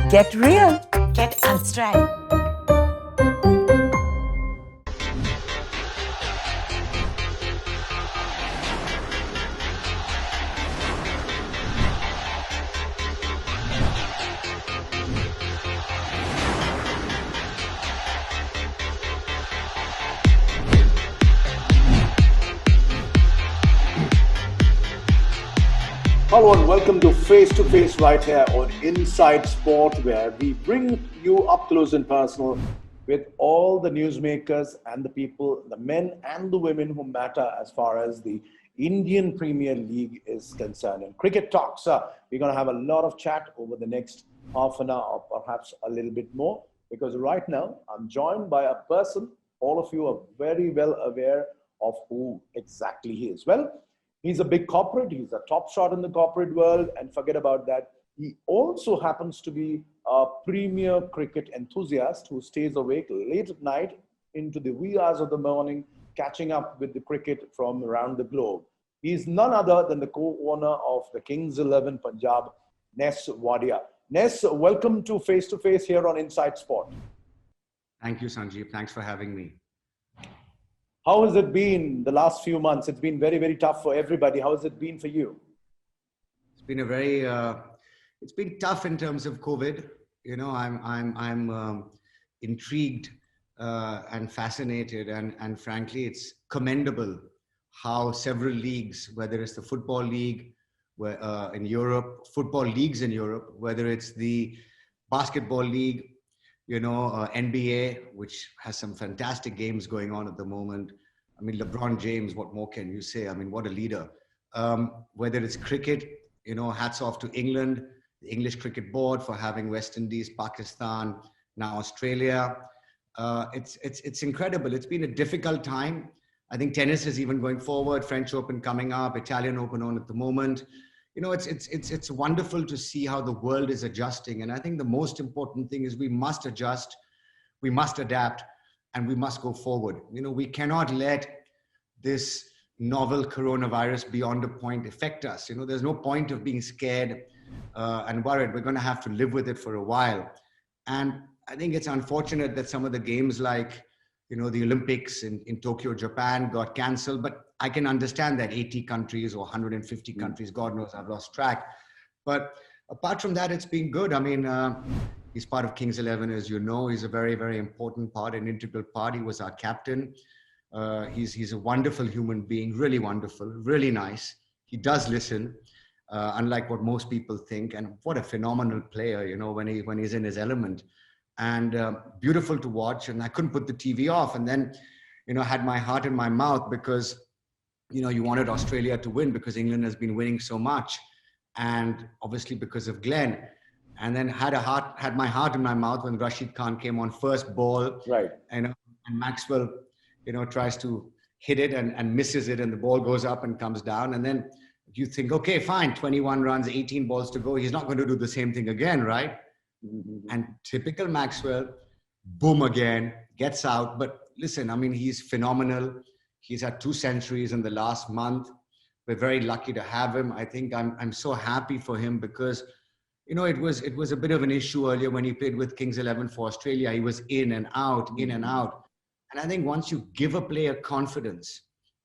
Get real. Get Amstrad. Hello and welcome to Face to Face right here on Inside Sport, where we bring you up close and personal with all the newsmakers and the people, the men and the women who matter as far as the Indian Premier League is concerned. And Cricket Talks, we're going to have a lot of chat over the next half an hour or perhaps a little bit more, because right now I'm joined by a person all of you are very well aware of who exactly he is. Well, he's a big corporate, he's a top shot in the corporate world, and forget about that. He also happens to be a premier cricket enthusiast who stays awake late at night into the wee hours of the morning, catching up with the cricket from around the globe. He's none other than the co-owner of the Kings 11 Punjab, Ness Wadia. Ness, welcome to Face here on Inside Sport. Thank you, Sanjeev. Thanks for having me. How has it been the last few months? It's been very, very tough for everybody. How has it been for you? It's been it's been tough in terms of COVID. You know, I'm intrigued and fascinated, and frankly, it's commendable how several leagues, whether it's the football league in Europe, football leagues in Europe, whether it's the basketball league, you know, NBA, which has some fantastic games going on at the moment. I mean, LeBron James, what more can you say? I mean, what a leader. Whether it's cricket, you know, hats off to England, the English Cricket Board for having West Indies, Pakistan, now Australia. It's incredible. It's been a difficult time. I think tennis is even going forward, French Open coming up, Italian Open on at the moment. You know, it's wonderful to see how the world is adjusting. And I think the most important thing is we must adjust, we must adapt, and we must go forward. You know, we cannot let this novel coronavirus beyond a point affect us. You know, there's no point of being scared and worried. We're going to have to live with it for a while. And I think it's unfortunate that some of the games like, you know, the Olympics in Tokyo, Japan got cancelled, but I can understand that 80 countries or 150 countries, God knows, I've lost track. But apart from that, it's been good. I mean, he's part of Kings 11, as you know. He's a very, very important part, an integral part. He was our captain. He's a wonderful human being, really wonderful, really nice. He does listen, unlike what most people think. And what a phenomenal player, you know, when he's in his element. And beautiful to watch. And I couldn't put the TV off. And then, you know, had my heart in my mouth because, you know, you wanted Australia to win because England has been winning so much. And obviously because of Glenn. And then had my heart in my mouth when Rashid Khan came on first ball. Right. And Maxwell, you know, tries to hit it and misses it. And the ball goes up and comes down. And then you think, okay, fine, 21 runs, 18 balls to go. He's not going to do the same thing again, right? And typical Maxwell, boom again, gets out. But listen, I mean, he's phenomenal. He's had 2 centuries in the last month. We're very lucky to have him. I think I'm so happy for him because, you know, it was a bit of an issue earlier when he played with Kings 11 for Australia. He was in and out, in and out. And I think once you give a player confidence,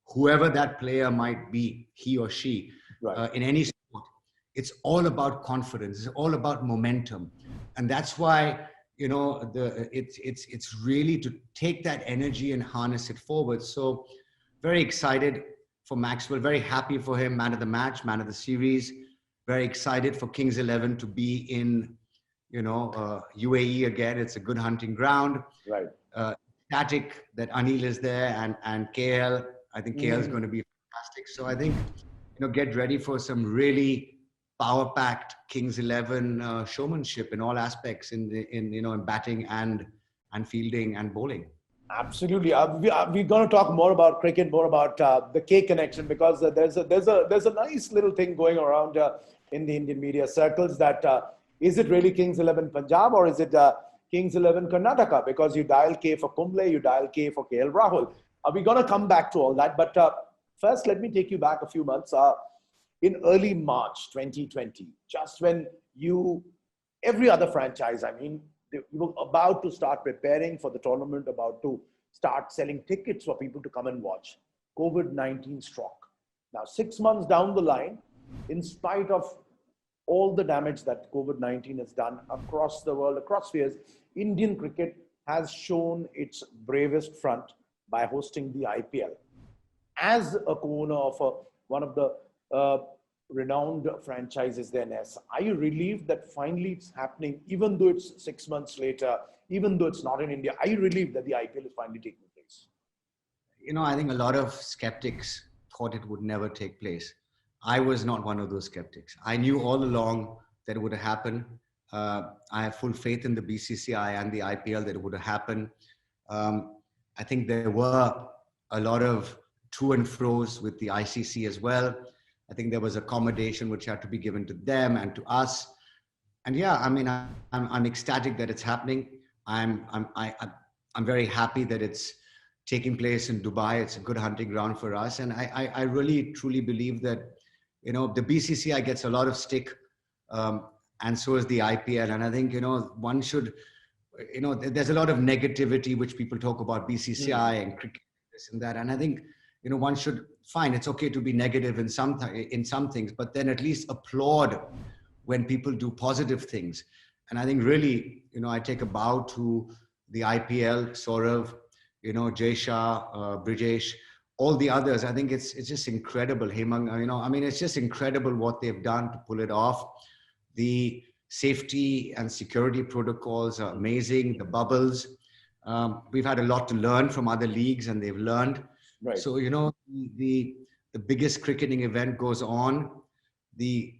whoever that player might be, he or she, right, in any sport, it's all about confidence. It's all about momentum. And that's why, you know, it's really to take that energy and harness it forward. So very excited for Maxwell, very happy for him, man of the match, man of the series. Very excited for Kings 11 to be in, you know, UAE again. It's a good hunting ground. Right. Ecstatic that Anil is there and KL. I think KL is going to be fantastic. So I think, you know, get ready for some really power-packed Kings 11 showmanship in all aspects in you know, in batting and fielding and bowling. Absolutely. We're going to talk more about cricket, more about the K connection, because there's a nice little thing going around in the Indian media circles that is it really Kings 11 Punjab or is it Kings 11 Karnataka? Because you dial K for Kumble, you dial K for KL Rahul. We're going to come back to all that. But first, let me take you back a few months. In early March 2020, just when you every other franchise, I mean, they were about to start preparing for the tournament, about to start selling tickets for people to come and watch. COVID-19 struck. Now, 6 months down the line, in spite of all the damage that COVID-19 has done across the world, across spheres, Indian cricket has shown its bravest front by hosting the IPL. As a co-owner of one of the renowned franchises there, Ness, are you relieved that finally it's happening, even though it's 6 months later, even though it's not in India? Are you relieved that the IPL is finally taking place? You know, I think a lot of skeptics thought it would never take place. I was not one of those skeptics. I knew all along that it would happen. I have full faith in the BCCI and the IPL that it would happen. I think there were a lot of to and fro's with the ICC as well. I think there was accommodation which had to be given to them and to us. And yeah, I mean, I'm ecstatic that it's happening. I'm very happy that it's taking place in Dubai. It's a good hunting ground for us. And I really, truly believe that, you know, the BCCI gets a lot of stick, and so is the IPL. And I think, you know, one should, you know, there's a lot of negativity which people talk about BCCI and cricket, this and that. And I think, you know, one should, fine, it's okay to be negative in some things, but then at least applaud when people do positive things. And I think really, you know, I take a bow to the IPL, Saurav, you know, Jay Shah, Brijesh, all the others. I think it's just incredible. Hemang, you know, I mean, it's just incredible what they've done to pull it off. The safety and security protocols are amazing. The bubbles. We've had a lot to learn from other leagues, and they've learned. Right. So, you know, the biggest cricketing event goes on. The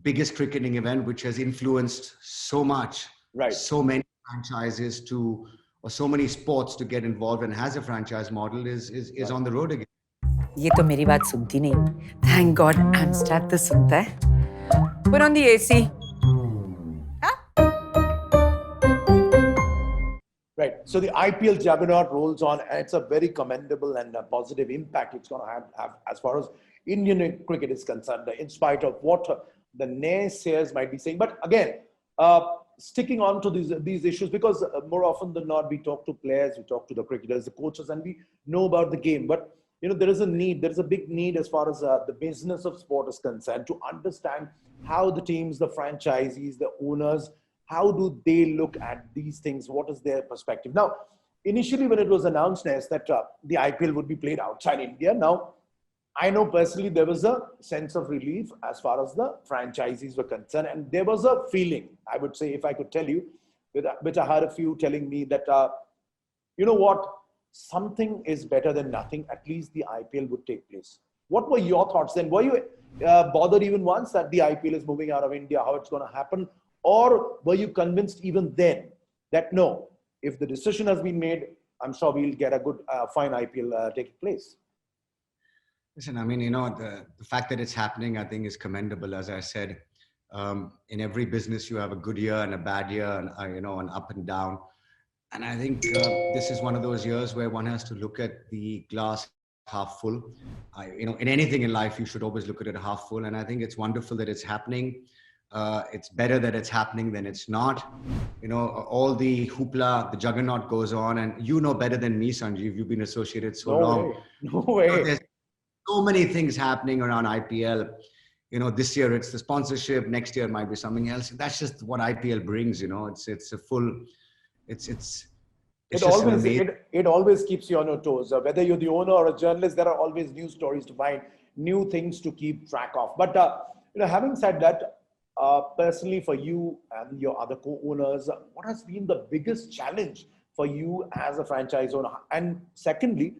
biggest cricketing event, which has influenced so much, right, so many franchises to, or so many sports to get involved and has a franchise model is on the road again. ये तो मेरी बात सुनती नहीं. Thank God Amstrad तो सुनता है. Put on the AC. Right. So the IPL juggernaut rolls on, and it's a very commendable and a positive impact it's going to have as far as Indian cricket is concerned, in spite of what the naysayers might be saying. But again, sticking on to these issues, because more often than not, we talk to players, we talk to the cricketers, the coaches, and we know about the game. But you know, there is a big need as far as the business of sport is concerned, to understand how the teams, the franchisees, the owners, how do they look at these things? What is their perspective? Now, initially when it was announced, Ness, that the IPL would be played outside India, now, I know personally there was a sense of relief as far as the franchisees were concerned. And there was a feeling, I would say, if I could tell you, which I heard a few telling me that, you know what, something is better than nothing. At least the IPL would take place. What were your thoughts then? Were you bothered even once that the IPL is moving out of India, how it's going to happen? Or were you convinced even then that no, if the decision has been made, I'm sure we'll get a good, fine IPL taking place? Listen, I mean, you know, the fact that it's happening, I think, is commendable. As I said, in every business, you have a good year and a bad year, and you know, an up and down. And I think this is one of those years where one has to look at the glass half full. You know, in anything in life, you should always look at it half full. And I think it's wonderful that it's happening. It's better that it's happening than it's not. You know, all the hoopla, the juggernaut goes on, and you know better than me, Sanjeev. You've been associated so long. No way. You know, there's so many things happening around IPL. You know, this year it's the sponsorship. Next year it might be something else. That's just what IPL brings. You know, it's a full. It always keeps you on your toes. Whether you're the owner or a journalist, there are always new stories to find, new things to keep track of. But you know, having said that, personally for you and your other co-owners, what has been the biggest challenge for you as a franchise owner? And secondly,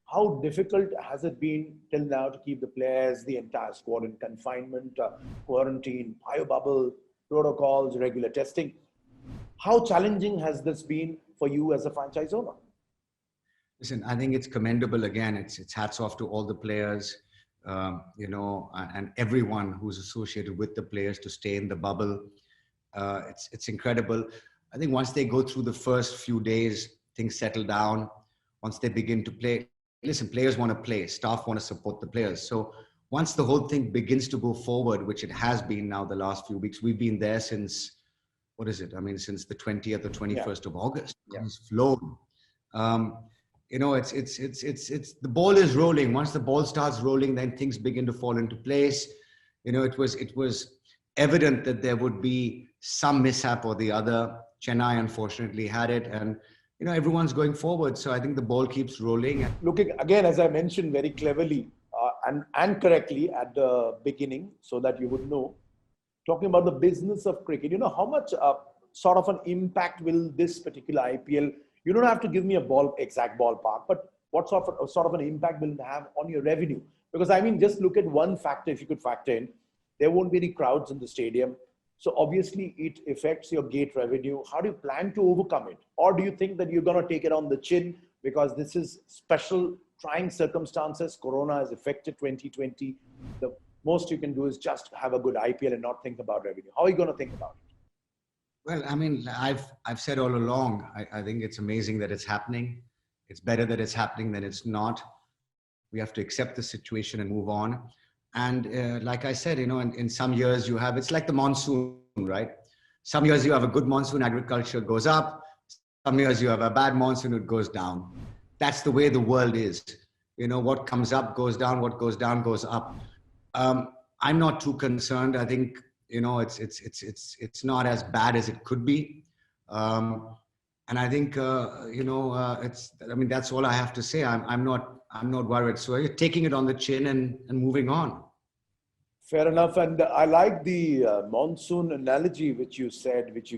how difficult has it been till now to keep the players, the entire squad in confinement, quarantine, bio bubble, protocols, regular testing? How challenging has this been for you as a franchise owner? Listen, I think it's commendable. Again, it's hats off to all the players, you know, and everyone who's associated with the players to stay in the bubble. It's incredible. I think once they go through the first few days, things settle down. Once they begin to play, listen, players want to play, staff want to support the players. So once the whole thing begins to go forward, which it has been now the last few weeks, we've been there since what is it? I mean, since the 20th or 21st of August, it's flown. It's the ball is rolling. Once the ball starts rolling, then things begin to fall into place. It was evident that there would be some mishap or the other. Chennai unfortunately had it, and everyone's going forward. So I think the ball keeps rolling. Looking again, as I mentioned very cleverly and correctly at the beginning, so that you would know, talking about the business of cricket, how much sort of an impact will this particular IPL, you don't have to give me exact ballpark, but what sort of an impact will it have on your revenue? Because I mean, just look at one factor, if you could factor in, there won't be any crowds in the stadium. So obviously it affects your gate revenue. How do you plan to overcome it? Or do you think that you're going to take it on the chin because this is special trying circumstances? Corona has affected 2020. The most you can do is just have a good IPL and not think about revenue. How are you going to think about it? Well, I mean, I've said all along, I think it's amazing that it's happening. It's better that it's happening than it's not. We have to accept the situation and move on. And like I said, in some years you have, it's like the monsoon, right? Some years you have a good monsoon, agriculture goes up. Some years you have a bad monsoon, it goes down. That's the way the world is. What comes up goes down, what goes down goes up. I'm not too concerned. I think, it's not as bad as it could be. And I think, that's all I have to say. I'm not worried. So you're taking it on the chin and moving on. Fair enough. And I like the monsoon analogy, which you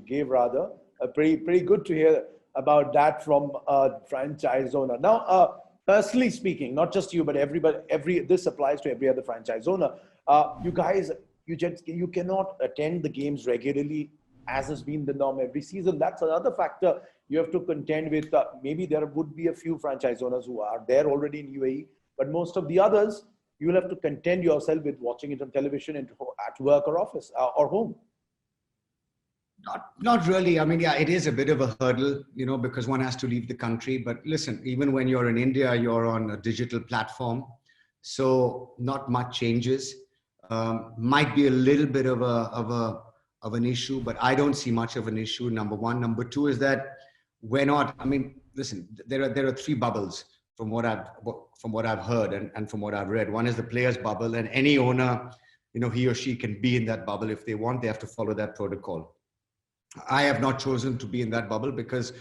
gave rather. Pretty good to hear about that from a franchise owner. Now, personally speaking, not just you, but everybody, this applies to every other franchise owner. You guys, you cannot attend the games regularly, as has been the norm every season. That's another factor you have to contend with. Maybe there would be a few franchise owners who are there already in UAE, but most of the others, you will have to contend yourself with watching it on television and at work or office or home. Not really. I mean, yeah, it is a bit of a hurdle, because one has to leave the country. But listen, even when you're in India, you're on a digital platform. So not much changes. Might be a little bit of an issue, but I don't see much of an issue. Number one. Number two is that listen, there are three bubbles from what I've heard and from what I've read. One is the players bubble, and any owner, he or she can be in that bubble. If they want, they have to follow that protocol. I have not chosen to be in that bubble because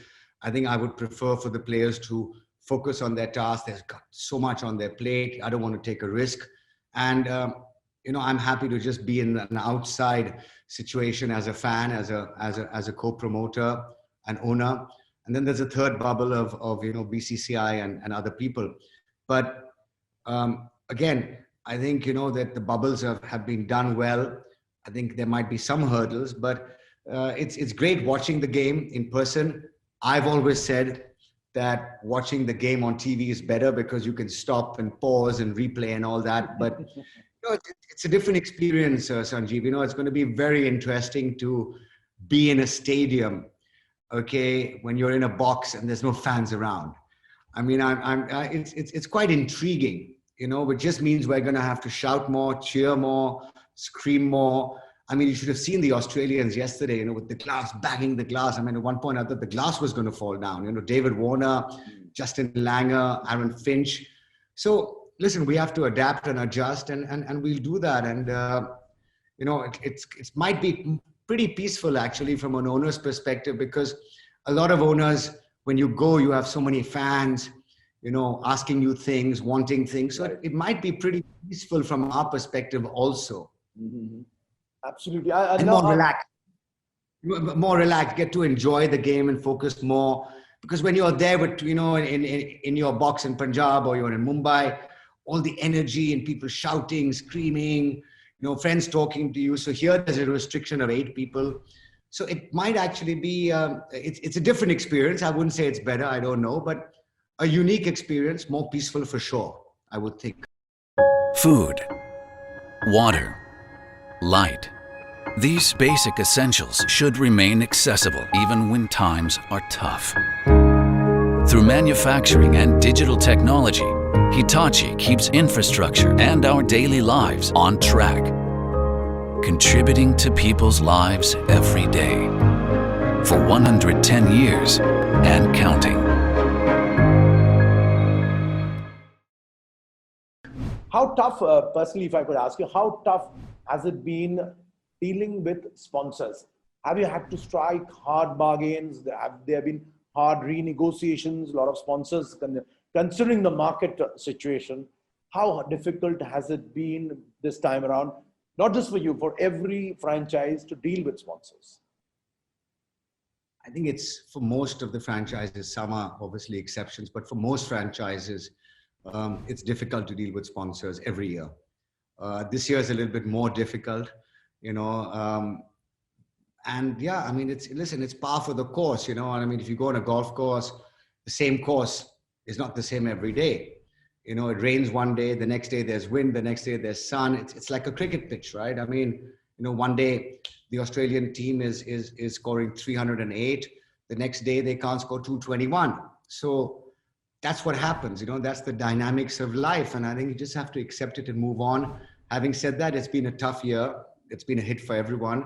I think I would prefer for the players to focus on their task. They've got so much on their plate. I don't want to take a risk. And, I'm happy to just be in an outside situation as a fan, as a co-promoter and owner. And then there's a third bubble of BCCI and other people. But again, I think, that the bubbles have been done well. I think there might be some hurdles, but it's great watching the game in person. I've always said that watching the game on TV is better because you can stop and pause and replay and all that. But it's a different experience, Sanjeev. It's going to be very interesting to be in a stadium, okay, when you're in a box and there's no fans around. I mean, it's quite intriguing, which just means we're going to have to shout more, cheer more, scream more. I mean, you should have seen the Australians yesterday, with the glass, banging the glass. I mean, at one point I thought the glass was going to fall down. David Warner, Justin Langer, Aaron Finch. So listen, we have to adapt and adjust, and we'll do that. And it might be pretty peaceful actually from an owner's perspective, because a lot of owners, when you go, you have so many fans, asking you things, wanting things. So it might be pretty peaceful from our perspective also. Mm-hmm. Absolutely. More relaxed, get to enjoy the game and focus more. Because when you're there with, in your box in Punjab or you're in Mumbai, all the energy and people shouting, screaming, friends talking to you. So here there's a restriction of 8 people. So it might actually be, it's a different experience. I wouldn't say it's better, I don't know, but a unique experience, more peaceful for sure, I would think. Food, water, light. These basic essentials should remain accessible even when times are tough. Through manufacturing and digital technology, Hitachi keeps infrastructure and our daily lives on track, contributing to people's lives every day. for 110 years and counting. How tough, personally, if I could ask you, how tough has it been dealing with sponsors? Have you had to strike hard bargains? Have there been hard renegotiations? A lot of sponsors, considering the market situation, how difficult has it been this time around? Not just for you, for every franchise to deal with sponsors. I think it's for most of the franchises, some are obviously exceptions, but for most franchises, it's difficult to deal with sponsors every year. This year is a little bit more difficult, you know. And yeah, I mean, it's par for the course, you know. I mean, if you go on a golf course, the same course is not the same every day. You know, it rains one day, the next day there's wind, the next day there's sun. It's like a cricket pitch, right? I mean, you know, one day the Australian team is scoring 308. The next day they can't score 221. So that's what happens, you know, that's the dynamics of life. And I think you just have to accept it and move on. Having said that, it's been a tough year. It's been a hit for everyone.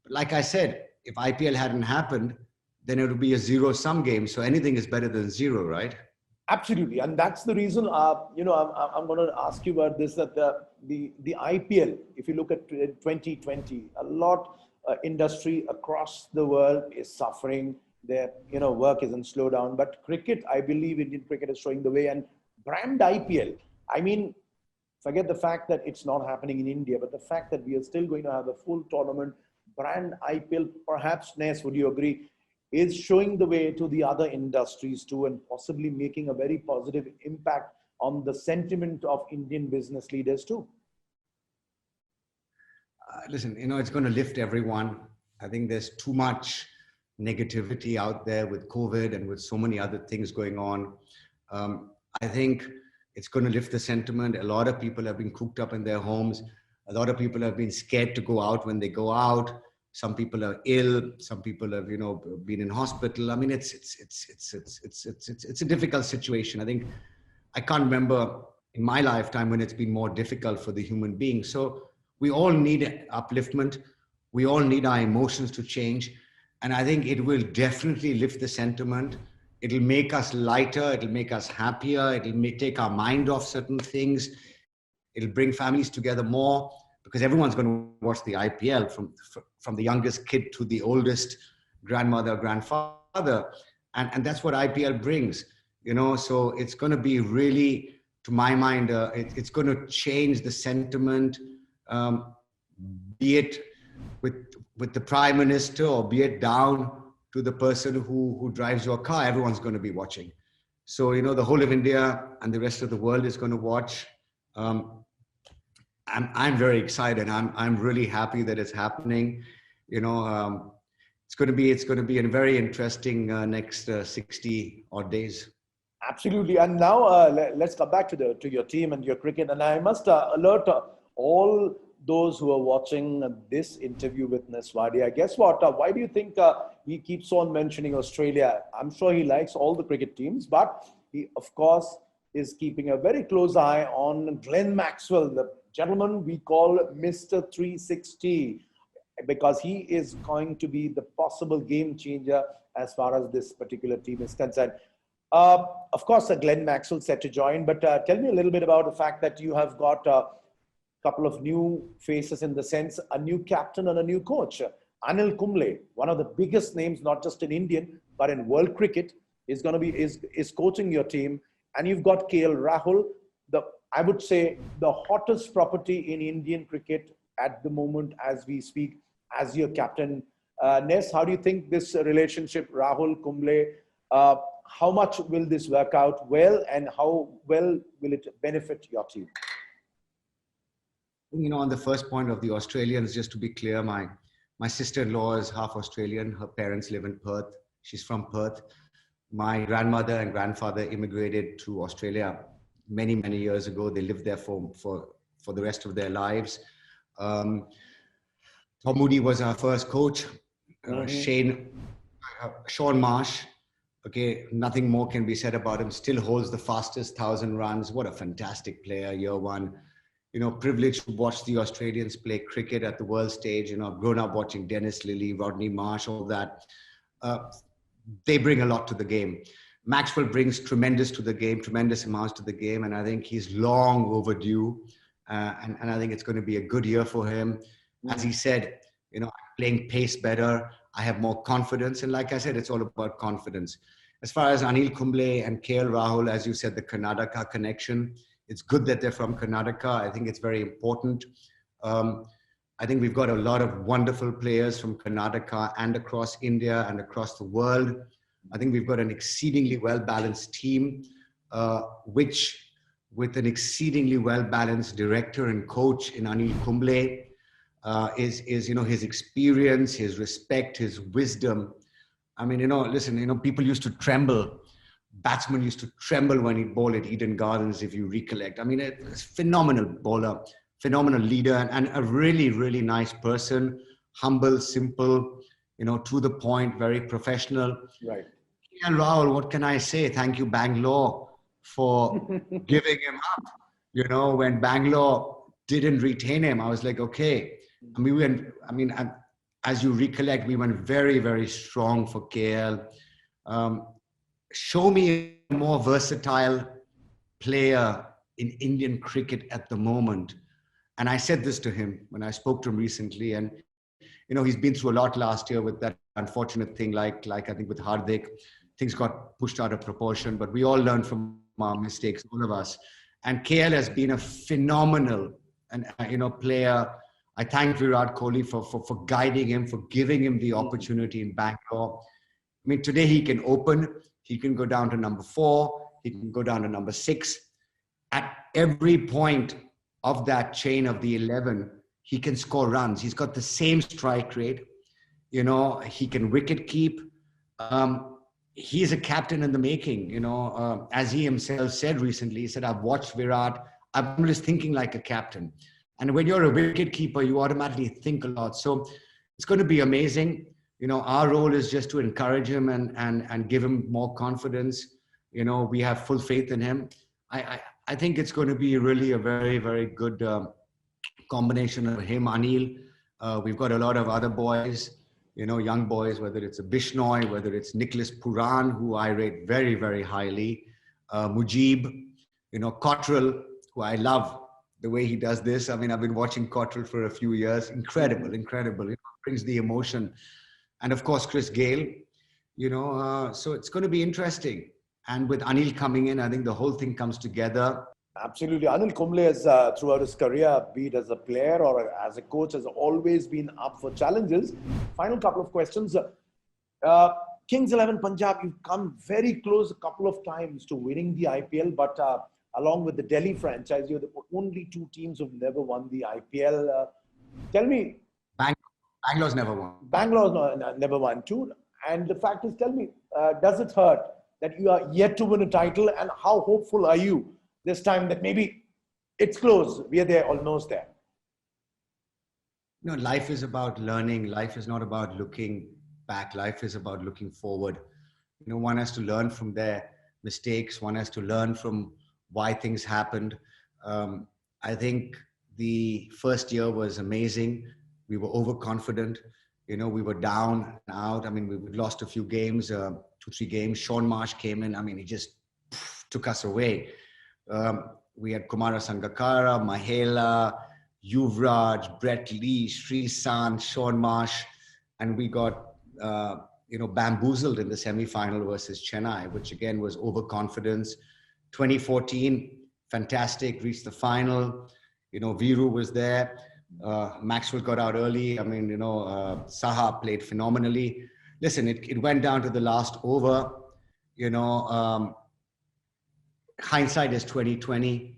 But like I said, if IPL hadn't happened, then it would be a zero-sum game. So anything is better than zero, right? Absolutely. And that's the reason, you know, I'm going to ask you about this, that the IPL, if you look at 2020, a lot industry across the world is suffering. Their, you know, work isn't slowed down, but cricket, I believe Indian cricket is showing the way. And brand IPL, I mean, forget the fact that it's not happening in India, but the fact that we are still going to have a full tournament, brand IPL, perhaps, Ness, would you agree, is showing the way to the other industries too, and possibly making a very positive impact on the sentiment of Indian business leaders too. Listen, you know, it's going to lift everyone. I think there's too much negativity out there with COVID and with so many other things going on. I think it's going to lift the sentiment. A lot of people have been cooped up in their homes. A lot of people have been scared to go out when they go out. Some people are ill. Some people have, you know, been in hospital. I mean, it's a difficult situation. I think I can't remember in my lifetime when it's been more difficult for the human being. So we all need upliftment. We all need our emotions to change. And I think it will definitely lift the sentiment. It'll make us lighter. It'll make us happier. It'll take our mind off certain things. It'll bring families together more, because everyone's going to watch the IPL, from the youngest kid to the oldest grandmother, grandfather. And that's what IPL brings, you know. So it's going to be really, to my mind, it's going to change the sentiment, be it with the Prime Minister, or be it down to the person who drives your car. Everyone's going to be watching. So, you know, the whole of India and the rest of the world is going to watch. I'm very excited. I'm really happy that it's happening. You know, it's going to be a very interesting next 60 odd days. Absolutely. And now let's come back to your team and your cricket. And I must alert all those who are watching this interview with Ness Wadia. Guess what? Why do you think he keeps on mentioning Australia? I'm sure he likes all the cricket teams, but he, of course, is keeping a very close eye on Glenn Maxwell, the gentleman we call Mr. 360, because he is going to be the possible game changer as far as this particular team is concerned. Of course, Glenn Maxwell set to join, but tell me a little bit about the fact that you have got a couple of new faces, in the sense a new captain and a new coach. Anil Kumble, one of the biggest names, not just in Indian, but in world cricket, is going to be is coaching your team. And you've got KL Rahul, I would say the hottest property in Indian cricket at the moment as we speak, as your captain. Ness, how do you think this relationship, Rahul, Kumble, how much will this work out well, and how well will it benefit your team? You know, on the first point of the Australians, just to be clear, my sister-in-law is half Australian. Her parents live in Perth. She's from Perth. My grandmother and grandfather immigrated to Australia many, many years ago. They lived there for the rest of their lives. Tom Moody was our first coach. Sean Marsh, okay, nothing more can be said about him. Still holds the fastest 1,000 runs. What a fantastic player, year one. You know, privileged to watch the Australians play cricket at the world stage. You know, I've grown up watching Dennis Lillee, Rodney Marsh, all that. they bring a lot to the game. Maxwell brings tremendous to the game, tremendous amounts to the game, and I think he's long overdue. And I think it's going to be a good year for him. As he said, playing pace better, I have more confidence. And like I said, it's all about confidence. As far as Anil Kumble and KL Rahul, as you said, the Karnataka connection, it's good that they're from Karnataka. I think it's very important. I think we've got a lot of wonderful players from Karnataka and across India and across the world. I think we've got an exceedingly well-balanced team, which with an exceedingly well-balanced director and coach in Anil Kumble, is his experience, his respect, his wisdom. I mean, listen, people used to tremble. Batsmen used to tremble when he'd bowl at Eden Gardens, if you recollect. I mean, it's phenomenal bowler, phenomenal leader, and a really, really nice person, humble, simple, to the point, very professional. Right. And Rahul, what can I say? Thank you, Bangalore, for giving him up. When Bangalore didn't retain him, I was like, okay. As you recollect, we went very, very strong for KL. Show me a more versatile player in Indian cricket at the moment. And I said this to him when I spoke to him recently. And, he's been through a lot last year with that unfortunate thing, like I think with Hardik. Things got pushed out of proportion, but we all learned from our mistakes, all of us. And KL has been a phenomenal player. I thank Virat Kohli for guiding him, for giving him the opportunity in Bangalore. I mean, today he can open, he can go down to number 4, he can go down to number 6. At every point of that chain of the 11, he can score runs. He's got the same strike rate. He can wicket keep. He's a captain in the making, as he himself said recently. He said, I've watched Virat. I'm just thinking like a captain. And when you're a wicket keeper, you automatically think a lot. So it's going to be amazing. Our role is just to encourage him and give him more confidence. We have full faith in him. I think it's going to be really a very, very good combination of him, Anil. We've got a lot of other boys, young boys, whether it's a Bishnoi, whether it's Nicholas Puran, who I rate very, very highly, Mujib, Cottrell, who I love the way he does this. I mean, I've been watching Cottrell for a few years. Incredible. It brings the emotion. And of course, Chris Gale, so it's going to be interesting. And with Anil coming in, I think the whole thing comes together. Absolutely. Anil Kumble has, throughout his career, be it as a player or as a coach, has always been up for challenges. Final couple of questions. Kings 11 Punjab, you've come very close a couple of times to winning the IPL, but along with the Delhi franchise, you're the only 2 teams who've never won the IPL. Tell me. Bangalore's never won. Bangalore's never won too. And the fact is, tell me, does it hurt that you are yet to win a title? And how hopeful are you this time that maybe it's close, we are there, almost there? Life is about learning. Life is not about looking back. Life is about looking forward. One has to learn from their mistakes. One has to learn from why things happened. I think the first year was amazing. We were overconfident. We were down and out. I mean, we lost a few games, 2-3 games. Sean Marsh came in. I mean, he just took us away. We had Kumara Sangakkara, Mahela, Yuvraj, Brett Lee, Sri Sant, Sean Marsh, and we got bamboozled in the semi-final versus Chennai, which again was overconfidence. 2014, fantastic, reached the final. Viru was there. Maxwell got out early. I mean, Saha played phenomenally. Listen, it went down to the last over. Hindsight is 2020.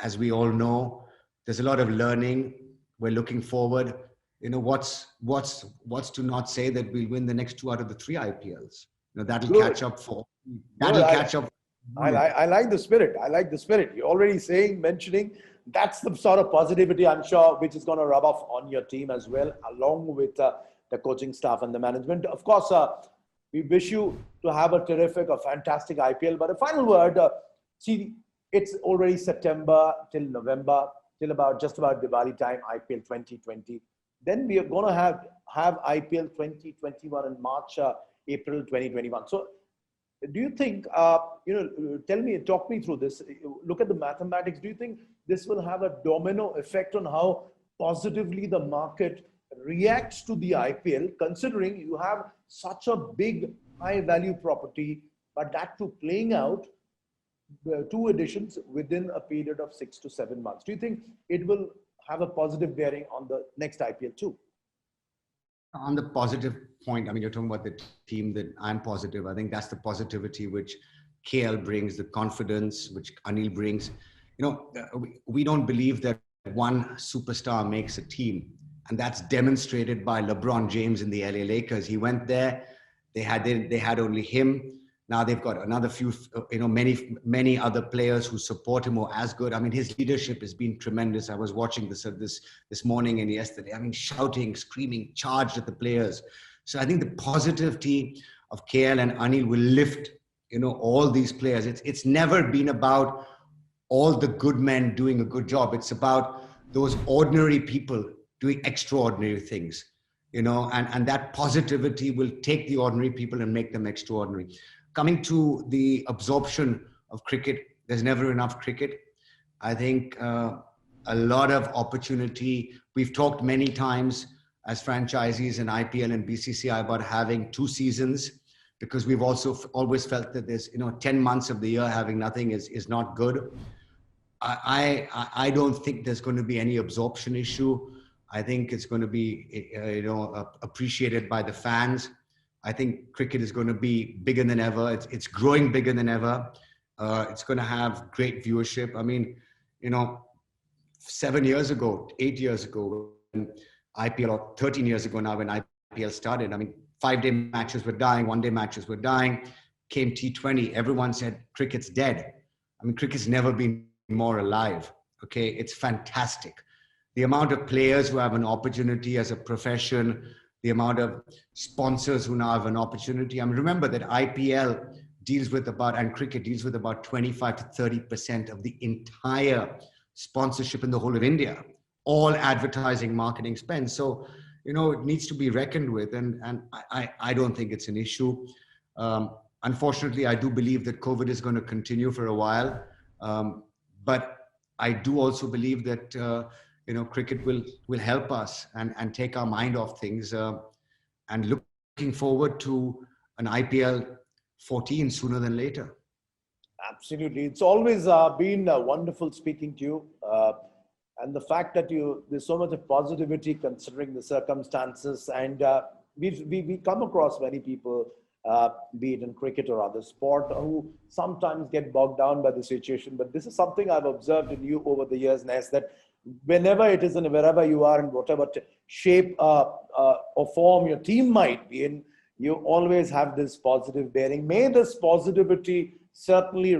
As we all know, there's a lot of learning. We're looking forward. What's to not say that we'll win the next 2 out of the 3 IPLs? That'll Good. catch up for. That'll catch up. I like the spirit. You're already mentioning that's the sort of positivity, I'm sure, which is going to rub off on your team as well, along with the coaching staff and the management. Of course, we wish you to have a fantastic IPL. But a final word, see, it's already September till November, till just about Diwali time, IPL 2020. Then we are going to have have IPL 2021 in March, April 2021. So do you think, talk me through this. Look at the mathematics. Do you think this will have a domino effect on how positively the market reacts to the IPL, considering you have such a big high value property, but that too playing out 2 editions within a period of 6 to 7 months? Do you think it will have a positive bearing on the next IPL too? On the positive point, I mean, you're talking about the team that I'm positive. I think that's the positivity which KL brings, the confidence which Anil brings. You know, we don't believe that one superstar makes a team. And that's demonstrated by LeBron James in the LA Lakers. He went there, they had only him. Now they've got another few, many other players who support him or as good. I mean, his leadership has been tremendous. I was watching this morning and yesterday. I mean, shouting, screaming, charged at the players. So I think the positivity of KL and Anil will lift, all these players. It's never been about all the good men doing a good job. It's about those ordinary people doing extraordinary things, and that positivity will take the ordinary people and make them extraordinary. Coming to the absorption of cricket, there's never enough cricket. I think a lot of opportunity. We've talked many times as franchisees in IPL and BCCI about having 2 seasons, because we've also always felt that there's 10 months of the year having nothing is not good. I don't think there's going to be any absorption issue. I think it's going to be appreciated by the fans. I think cricket is going to be bigger than ever. It's growing bigger than ever. It's going to have great viewership. I mean, 7 years ago, 8 years ago, when IPL, or 13 years ago now when IPL started, I mean, 5-day matches were dying, 1-day matches were dying. Came T20, everyone said cricket's dead. I mean, cricket's never been more alive. Okay, it's fantastic. The amount of players who have an opportunity as a profession, the amount of sponsors who now have an opportunity. I mean, remember that IPL deals with and cricket deals with about 25 to 30% of the entire sponsorship in the whole of India, all advertising, marketing spend. So, it needs to be reckoned with. And I don't think it's an issue. Unfortunately, I do believe that COVID is going to continue for a while. But I do also believe that, cricket will help us and take our mind off things, and looking forward to an IPL 14 sooner than later. Absolutely. It's always been wonderful speaking to you. And the fact that there's so much of positivity considering the circumstances. And we come across many people, be it in cricket or other sport, who sometimes get bogged down by the situation. But this is something I've observed in you over the years, Ness, that whenever it is and wherever you are, in whatever shape or form your team might be in, you always have this positive bearing. May this positivity certainly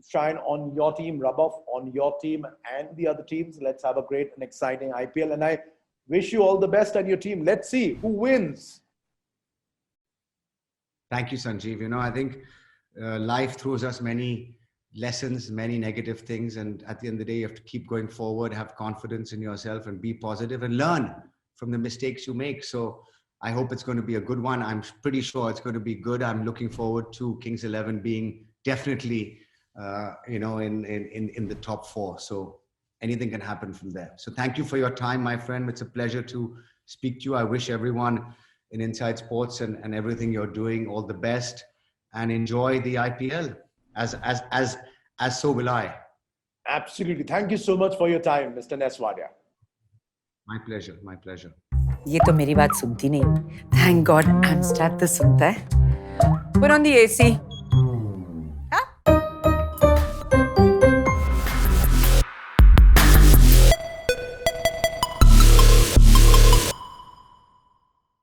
shine on your team, rub off on your team and the other teams. Let's have a great and exciting IPL. And I wish you all the best and your team. Let's see who wins. Thank you, Sanjeev. I think life throws us many lessons, many negative things. And at the end of the day, you have to keep going forward, have confidence in yourself and be positive and learn from the mistakes you make. So I hope it's going to be a good one. I'm pretty sure it's going to be good. I'm looking forward to Kings 11 being definitely, in the top 4. So anything can happen from there. So thank you for your time, my friend. It's a pleasure to speak to you. I wish everyone in Inside Sports and everything you're doing all the best, and enjoy the IPL as so will I. Absolutely. Thank you so much for your time, Mr. Ness Wadia. My pleasure. My pleasure. ये तो मेरी बात सुनती नहीं. Thank God Amstrad तो सुनता है. Put on the AC.